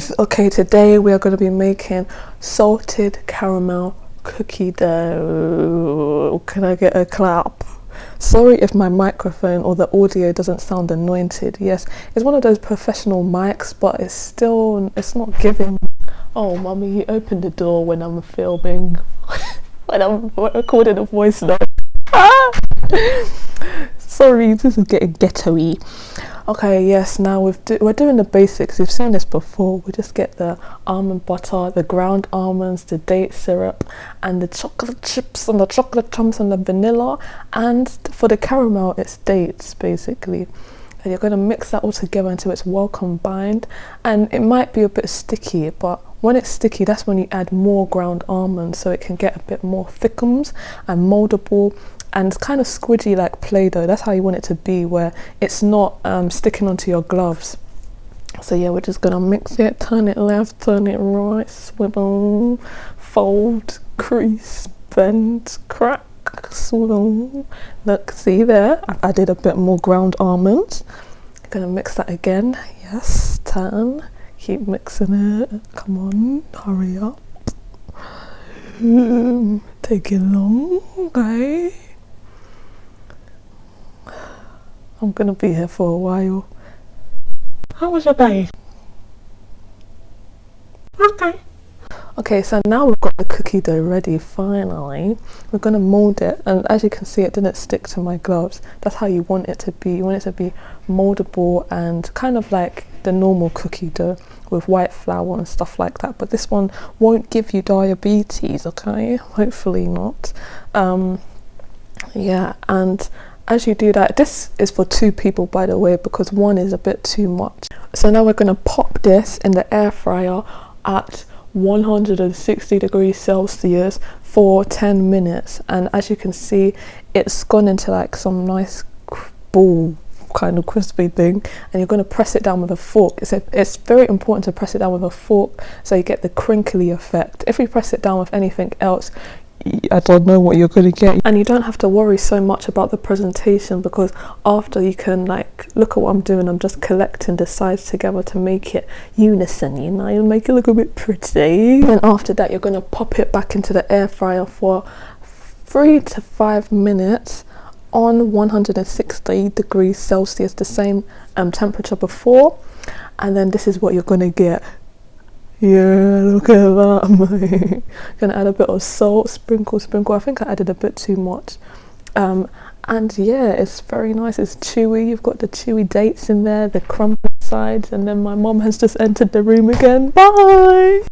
guys, okay, today we are going to be making salted caramel cookie dough. Can I get a clap? Sorry if my microphone or the audio doesn't sound anointed. Yes, it's one of those professional mics, but it's not giving. Oh mummy, you opened the door when I'm filming when I'm recording a voice note. Sorry, this is getting ghetto-y. Okay, yes, now we're doing the basics. You've seen this before. We just get the almond butter, the ground almonds, the date syrup, and the chocolate chips and the chocolate chunks and the vanilla. And for the caramel, it's dates, basically. And you're going to mix that all together until it's well combined. And it might be a bit sticky, but when it's sticky, that's when you add more ground almonds, so it can get a bit more thickums and moldable. And it's kind of squidgy like Play-Doh. That's how you want it to be, where it's not sticking onto your gloves. So yeah, we're just gonna mix it, turn it left, turn it right, swivel, fold, crease, bend, crack, swivel. Look, see there, I've added a bit more ground almonds. Gonna mix that again. Yes, turn, keep mixing it. Come on, hurry up. Take it long, okay. I'm gonna be here for a while. How was your day? Okay, so now we've got the cookie dough ready. Finally, we're gonna mold it, and as you can see, it didn't stick to my gloves. That's how you want it to be. You want it to be moldable and kind of like the normal cookie dough with white flour and stuff like that. But this one won't give you diabetes, okay? Hopefully not. Yeah, and as you do that, this is for 2 people, by the way, because 1 is a bit too much. So now we're going to pop this in the air fryer at 160 degrees Celsius for 10 minutes. And as you can see, it's gone into like some nice ball kind of crispy thing, and you're going to press it down with a fork. It's very important to press it down with a fork so you get the crinkly effect. If you press it down with anything else, I don't know what you're going to get. And you don't have to worry so much about the presentation, because after you can like look at what I'm doing. I'm just collecting the sides together to make it unison, you know, you'll make it look a bit pretty. And after that, you're going to pop it back into the air fryer for 3 to 5 minutes on 160 degrees Celsius, the same temperature before. And then this is what you're going to get. Yeah, look at that. Gonna add a bit of salt, sprinkle. I think I added a bit too much. And yeah, it's very nice. It's chewy. You've got the chewy dates in there, the crumbly sides, and then my mom has just entered the room again. Bye.